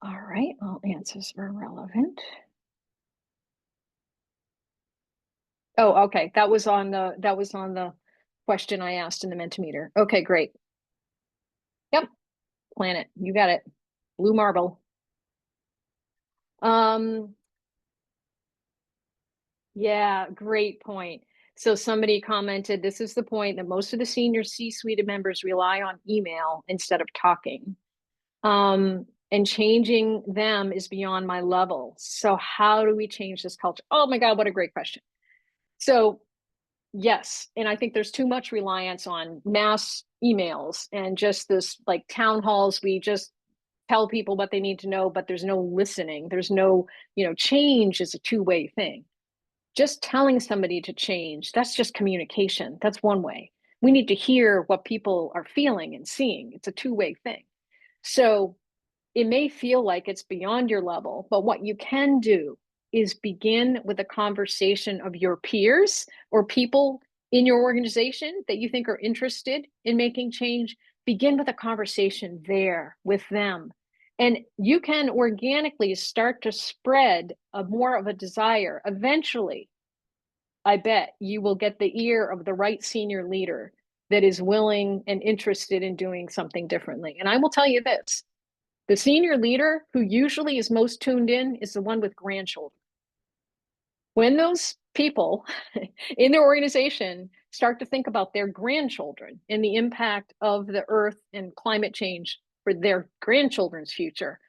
All right, all answers are relevant. Oh, okay. That was on the question I asked in the Mentimeter. Okay, great. Yep, planet, you got it. Blue marble. Yeah, great point. So somebody commented, this is the point that most of the senior C-suite members rely on email instead of talking. And changing them is beyond my level. So how do we change this culture? Oh my God, what a great question. So yes, and I think there's too much reliance on mass emails and just this like town halls. We just tell people what they need to know, but there's no listening. There's no, change is a two-way thing. Just telling somebody to change, that's just communication. That's one way. We need to hear what people are feeling and seeing. It's a two-way thing. So it may feel like it's beyond your level, but what you can do is begin with a conversation of your peers or people in your organization that you think are interested in making change. Begin with a conversation there with them. And you can organically start to spread more of a desire. Eventually, I bet you will get the ear of the right senior leader that is willing and interested in doing something differently. And I will tell you this, the senior leader who usually is most tuned in is the one with grandchildren. When those people in their organization start to think about their grandchildren and the impact of the earth and climate change for their grandchildren's future,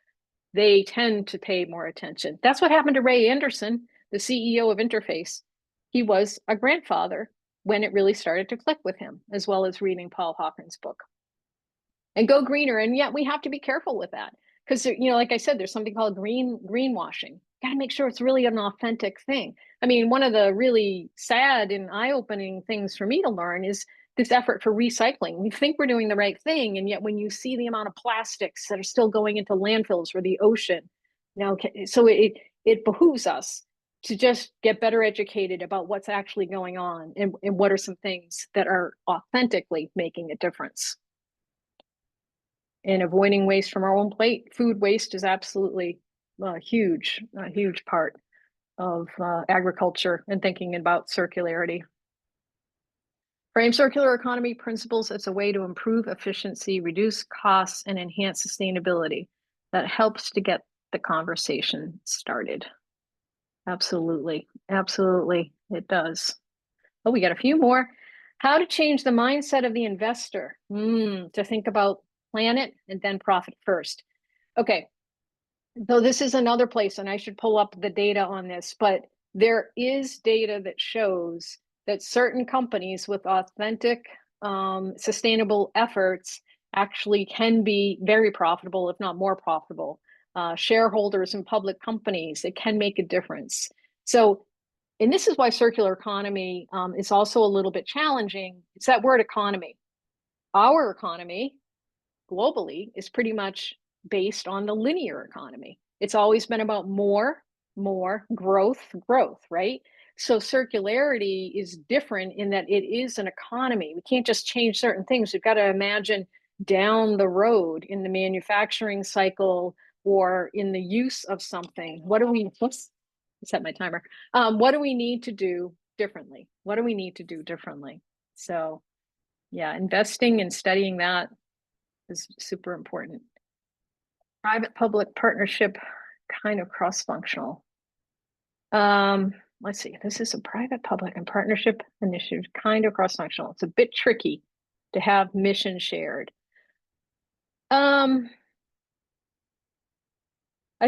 they tend to pay more attention. That's what happened to Ray Anderson, the CEO of Interface. He was a grandfather when it really started to click with him, as well as reading Paul Hawken's book. And go greener. And yet we have to be careful with that because, like I said, there's something called greenwashing. Got to make sure it's really an authentic thing. I mean, one of the really sad and eye-opening things for me to learn is this effort for recycling. We think we're doing the right thing, and yet when you see the amount of plastics that are still going into landfills or the ocean, so it behooves us to just get better educated about what's actually going on and what are some things that are authentically making a difference. And avoiding waste from our own plate. Food waste is absolutely a huge part of agriculture and thinking about circularity. Frame circular economy principles as a way to improve efficiency, reduce costs, and enhance sustainability. That helps to get the conversation started. Absolutely, absolutely, it does. Oh, we got a few more. How to change the mindset of the investor to think about planet and then profit first. Okay, so this is another place, and I should pull up the data on this, but there is data that shows that certain companies with authentic sustainable efforts actually can be very profitable, if not more profitable. Shareholders in public companies, it can make a difference. So, and this is why circular economy is also a little bit challenging. It's that word economy. Our economy globally is pretty much based on the linear economy. It's always been about more, growth, right? So circularity is different in that it is an economy. We can't just change certain things. We've got to imagine down the road in the manufacturing cycle or in the use of something. What do we, whoops, set my timer. What do we need to do differently? What do we need to do differently? So yeah, investing and studying that is super important. Private-public partnership, kind of cross-functional. Let's see, this is a private, public, and partnership initiative, kind of cross-functional. It's a bit tricky to have mission shared. I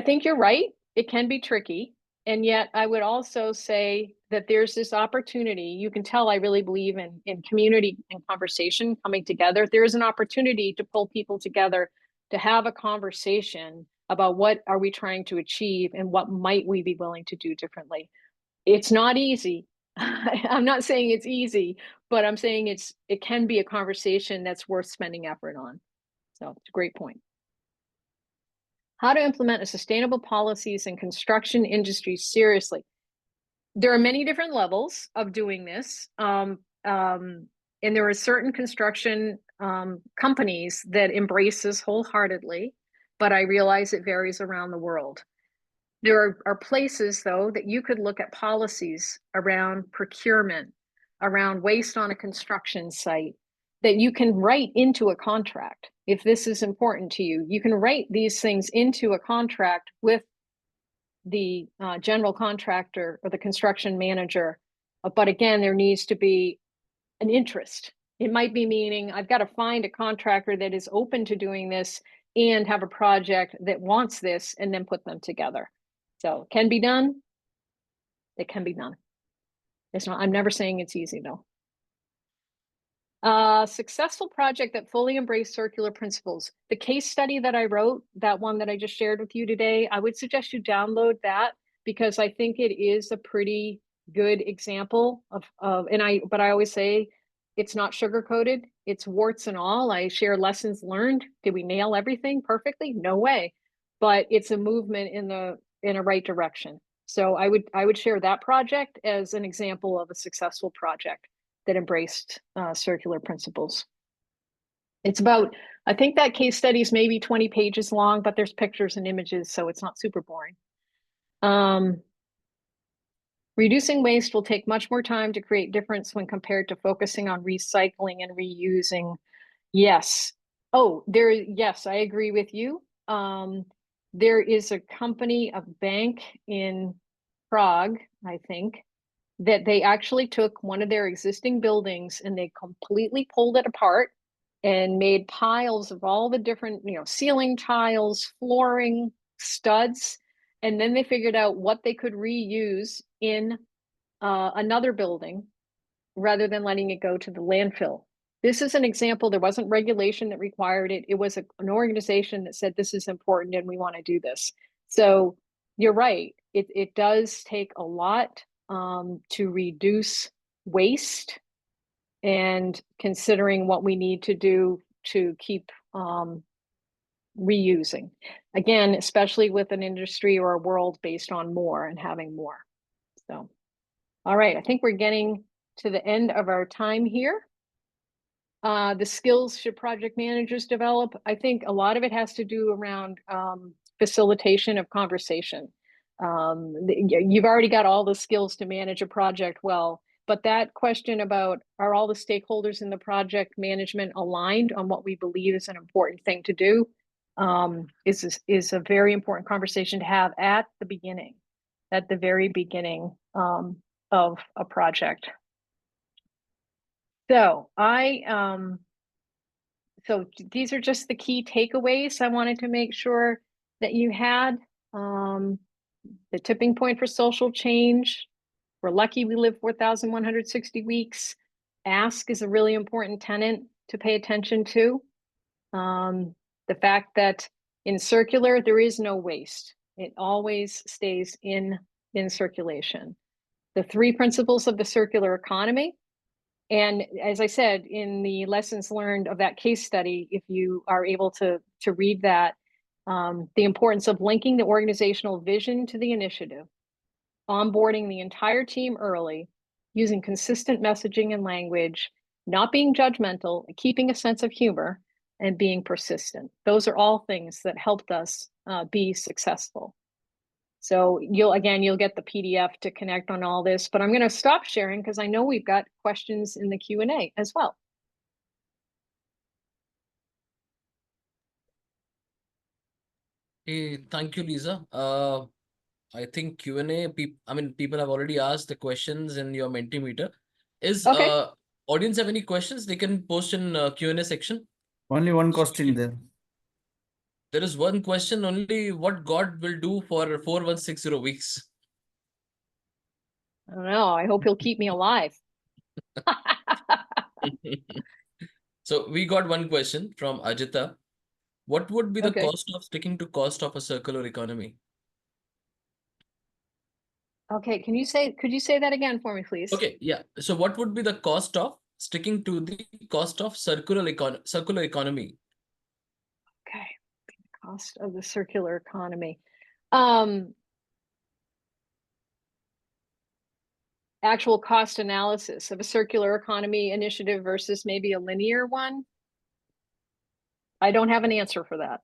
think you're right. It can be tricky. And yet I would also say that there's this opportunity. You can tell I really believe in community and conversation coming together. There is an opportunity to pull people together to have a conversation about what are we trying to achieve and what might we be willing to do differently. It's not easy. I'm not saying it's easy, but I'm saying it can be a conversation that's worth spending effort on. So it's a great point. How to implement a sustainable policies in construction industry seriously. There are many different levels of doing this. And there are certain construction companies that embrace this wholeheartedly, but I realize it varies around the world. There are places, though, that you could look at policies around procurement, around waste on a construction site, that you can write into a contract. If this is important to you, you can write these things into a contract with the general contractor or the construction manager. But again, there needs to be an interest. It might be meaning I've got to find a contractor that is open to doing this and have a project that wants this and then put them together. So it can be done. It can be done. It's not, I'm never saying it's easy though. Successful project that fully embraced circular principles. The case study that I wrote, that one that I just shared with you today, I would suggest you download that because I think it is a pretty good example of but I always say it's not sugar coated, it's warts and all. I share lessons learned. Did we nail everything perfectly? No way. But it's a movement in a right direction. So I would share that project as an example of a successful project that embraced circular principles. It's about, I think that case study is maybe 20 pages long, but there's pictures and images, so it's not super boring. Reducing waste will take much more time to create difference when compared to focusing on recycling and reusing. Yes. Oh, yes, I agree with you. There is a company, a bank in Prague, I think, that they actually took one of their existing buildings and they completely pulled it apart and made piles of all the different, ceiling tiles, flooring, studs. And then they figured out what they could reuse in another building rather than letting it go to the landfill. This is an example. There wasn't regulation that required it. It was an organization that said, this is important and we want to do this. So you're right. It does take a lot to reduce waste and considering what we need to do to keep reusing. Again, especially with an industry or a world based on more and having more. So, all right, I think we're getting to the end of our time here. The skills should project managers develop? I think a lot of it has to do around facilitation of conversation. You've already got all the skills to manage a project well, but that question about are all the stakeholders in the project management aligned on what we believe is an important thing to do is a very important conversation to have at the beginning, at the very beginning of a project. So so these are just the key takeaways I wanted to make sure that you had. The tipping point for social change. We're lucky we live 4,160 weeks. Ask is a really important tenet to pay attention to. The fact that in circular, there is no waste. It always stays in circulation. The 3 principles of the circular economy. And as I said, in the lessons learned of that case study, if you are able to read that, the importance of linking the organizational vision to the initiative, onboarding the entire team early, using consistent messaging and language, not being judgmental, keeping a sense of humor, and being persistent. Those are all things that helped us be successful. So you'll get the PDF to connect on all this, but I'm going to stop sharing because I know we've got questions in the Q&A as well. Hey, thank you, Lisa. I think Q&A, people have already asked the questions in your Mentimeter. Is Okay. audience have any questions? They can post in Q&A section. Only one question there. There is one question only: what God will do for 4160 weeks? I don't know. I hope he'll keep me alive. So we got one question from Ajita. What would be the Okay. cost of sticking to cost of a circular economy? Okay, could you say that again for me, please? Okay, yeah. So what would be the cost of sticking to the cost of circular economy? Okay, cost of the circular economy. Actual cost analysis of a circular economy initiative versus maybe a linear one. I don't have an answer for that.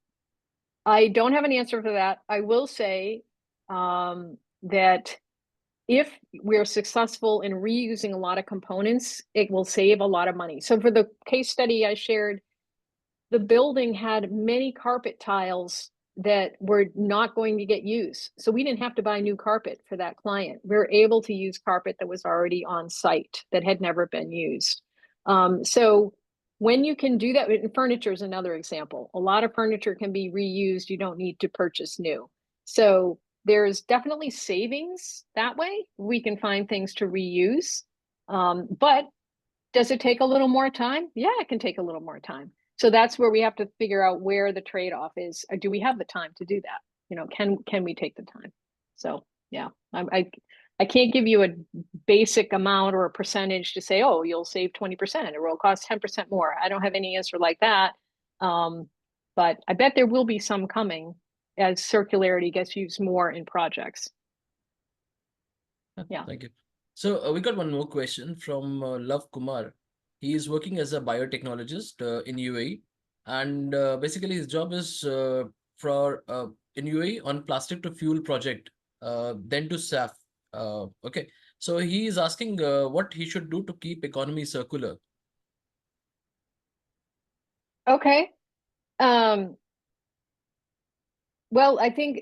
I will say that if we're successful in reusing a lot of components, it will save a lot of money. So for the case study I shared, the building had many carpet tiles that were not going to get used. So we didn't have to buy new carpet for that client. We were able to use carpet that was already on site that had never been used. So when you can do that, furniture is another example. A lot of furniture can be reused. You don't need to purchase new. So there's definitely savings that way. We can find things to reuse. But does it take a little more time? Yeah, it can take a little more time. So that's where we have to figure out where the trade-off is. Do we have the time to do that? You know, can we take the time? So yeah, I can't give you a basic amount or a percentage to say, oh, you'll save 20%, it will cost 10% more. I don't have any answer like that. But I bet there will be some coming as circularity gets used more in projects. Yeah. Thank you. So we got one more question from Love Kumar. He is working as a biotechnologist in UAE, and basically his job is for in UAE on plastic to fuel project, then to SAF. Okay, so he is asking what he should do to keep economy circular. Okay. Well, I think,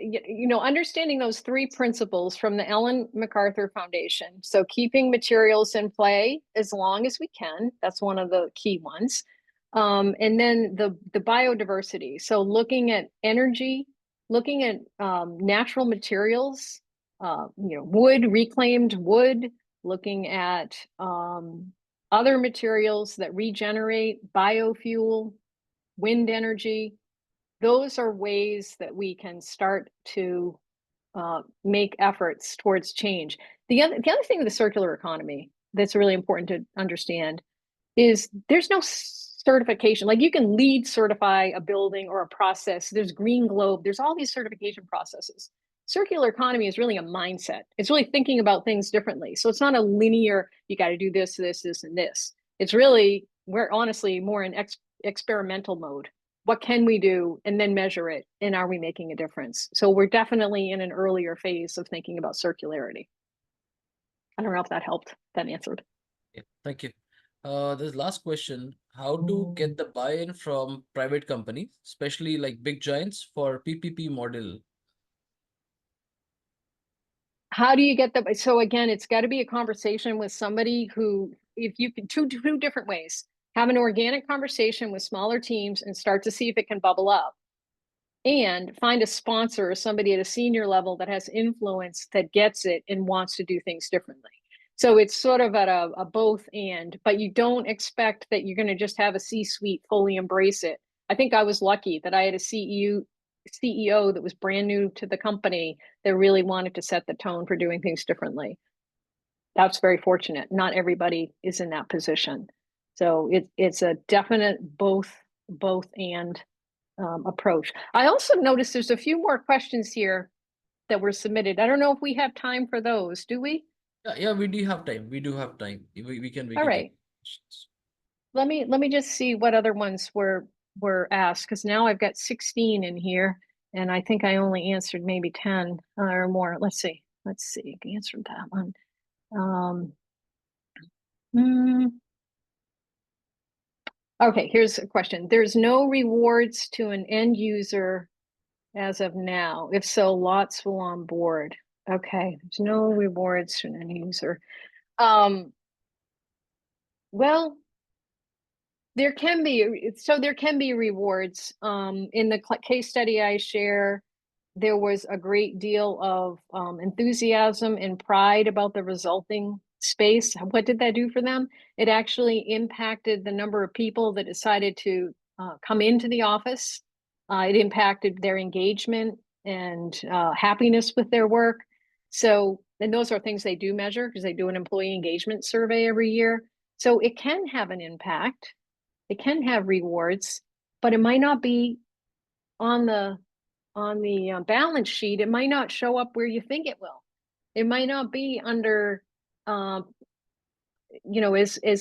understanding those 3 principles from the Ellen MacArthur Foundation. So keeping materials in play as long as we can, that's one of the key ones. And then the biodiversity. So looking at energy, looking at natural materials, wood, reclaimed wood, looking at other materials that regenerate, biofuel, wind energy. Those are ways that we can start to make efforts towards change. The other thing with the circular economy that's really important to understand is there's no certification. Like you can LEED certify a building or a process. There's Green Globe. There's all these certification processes. Circular economy is really a mindset. It's really thinking about things differently. So it's not a linear, you got to do this, this, this, and this. It's really, we're honestly more in experimental mode. What can we do and then measure it? And are we making a difference? So we're definitely in an earlier phase of thinking about circularity. I don't know if that helped, that answered. Yeah, thank you. This last question: how to get the buy-in from private companies, especially like big giants, for PPP model? How do you get the, so again, it's got to be a conversation with somebody who, if you can, two different ways. Have an organic conversation with smaller teams and start to see if it can bubble up. And find a sponsor or somebody at a senior level that has influence, that gets it and wants to do things differently. So it's sort of at a both and, but you don't expect that you're going to just have a C-suite fully embrace it. I think I was lucky that I had a CEO that was brand new to the company that really wanted to set the tone for doing things differently. That's very fortunate. Not everybody is in that position. So it's a definite both and approach. I also noticed there's a few more questions here that were submitted. I don't know if we have time for those. Do we? Yeah, we do have time. We do have time. We can All right. take questions. Let me just see what other ones were asked, because now I've got 16 in here, and I think I only answered maybe 10 or more. Let's see. I answered that one. Okay, here's a question. There's no rewards to an end user as of now. If so, lots will on board. Okay, there's no rewards to an end user. Well, there can be rewards. In the case study I share, there was a great deal of enthusiasm and pride about the resulting space. What did that do for them? It actually impacted the number of people that decided to come into the office. It impacted their engagement and happiness with their work. So, and those are things they do measure because they do an employee engagement survey every year. So it can have an impact. It can have rewards, but it might not be on the balance sheet. It might not show up where you think it will. It might not be under, as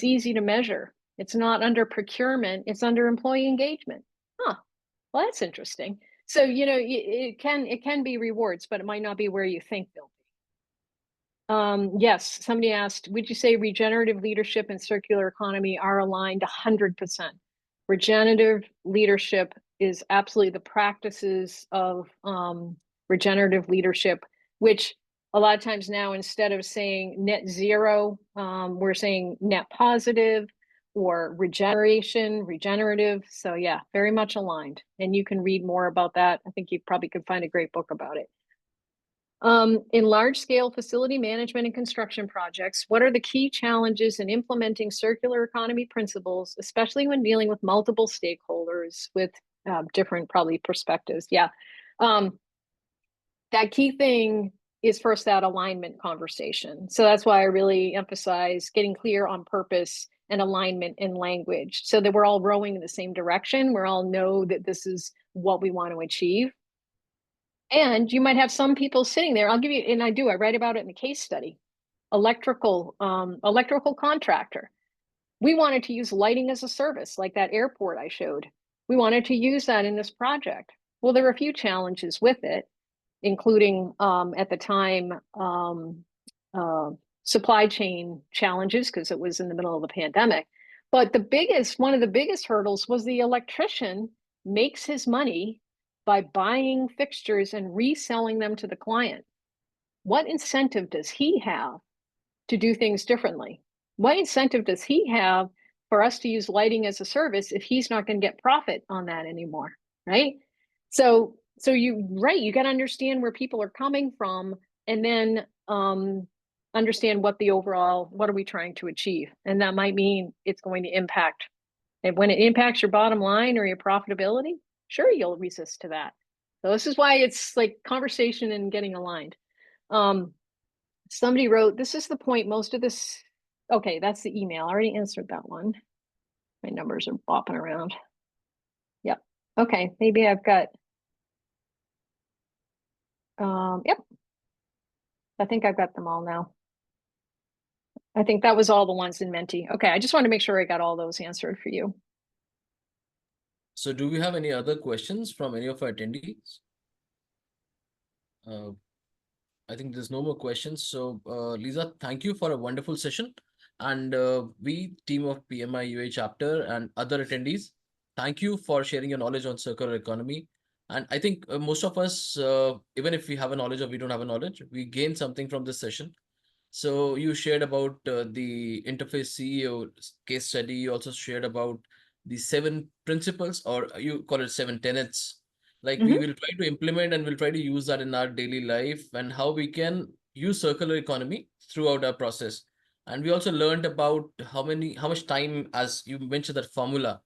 easy to measure. It's not under procurement. It's under employee engagement. Huh. Well, that's interesting. So, it can be rewards, but it might not be where you think they'll be. Yes, somebody asked, would you say regenerative leadership and circular economy are aligned 100%? Regenerative leadership is absolutely the practices of regenerative leadership, which a lot of times now, instead of saying net zero, we're saying net positive or regenerative. So yeah, very much aligned. And you can read more about that. I think you probably could find a great book about it. In large-scale facility management and construction projects, what are the key challenges in implementing circular economy principles, especially when dealing with multiple stakeholders with different probably perspectives? Yeah, that key thing is first that alignment conversation. So that's why I really emphasize getting clear on purpose and alignment in language so that we're all rowing in the same direction. We all know that this is what we want to achieve. And you might have some people sitting there. I'll give you, and I write about it in the case study. Electrical contractor. We wanted to use lighting as a service, like that airport I showed. We wanted to use that in this project. Well, there were a few challenges with it, including at the time supply chain challenges because it was in the middle of the pandemic. But one of the biggest hurdles was the electrician makes his money by buying fixtures and reselling them to the client. What incentive does he have to do things differently? What incentive does he have for us to use lighting as a service if he's not going to get profit on that anymore, right? So you got to understand where people are coming from, and then understand what are we trying to achieve, and that might mean it's going to impact. And when it impacts your bottom line or your profitability, sure, you'll resist to that. So this is why it's like conversation and getting aligned. Somebody wrote, this is the point most of this. Okay, that's the email. I already answered that one. My numbers are bopping around. Yep. Okay, maybe I've got, yep. I think I've got them all now. I think that was all the ones in Menti. Okay, I just wanted to make sure I got all those answered for you. So do we have any other questions from any of our attendees? I think there's no more questions. So Lisa, thank you for a wonderful session. And we, team of PMI UA chapter and other attendees, thank you for sharing your knowledge on circular economy. And I think most of us, even if we have a knowledge or we don't have a knowledge, we gain something from this session. So you shared about the Interface CEO case study. You also shared about the 7 principles, or you call it 7 tenets. Like we will try to implement and we'll try to use that in our daily life, and how we can use circular economy throughout our process. And we also learned about how much time, as you mentioned that formula,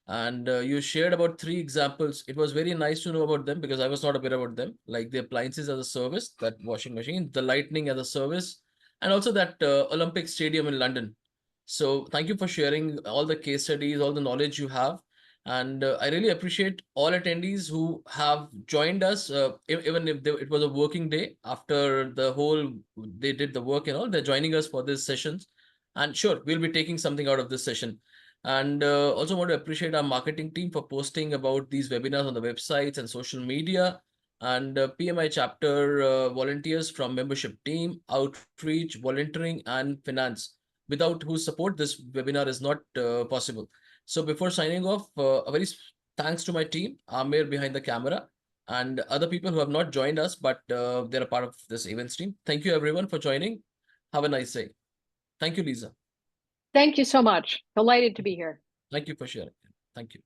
and you shared about 3 examples. It was very nice to know about them because I was not aware about them, like the appliances as a service, that washing machine, the lightning as a service, and also that Olympic Stadium in London. So thank you for sharing all the case studies, all the knowledge you have. And I really appreciate all attendees who have joined us, even if it was a working day after the whole, they did the work and all, they're joining us for these sessions. And sure, we'll be taking something out of this session. And also want to appreciate our marketing team for posting about these webinars on the websites and social media, and PMI chapter volunteers from membership team, outreach, volunteering, and finance, without whose support this webinar is not possible. So before signing off, a very thanks to my team, Amir behind the camera, and other people who have not joined us, but they're a part of this events team. Thank you everyone for joining. Have a nice day. Thank you, Lisa. Thank you so much. Delighted to be here. Thank you for sharing. Thank you.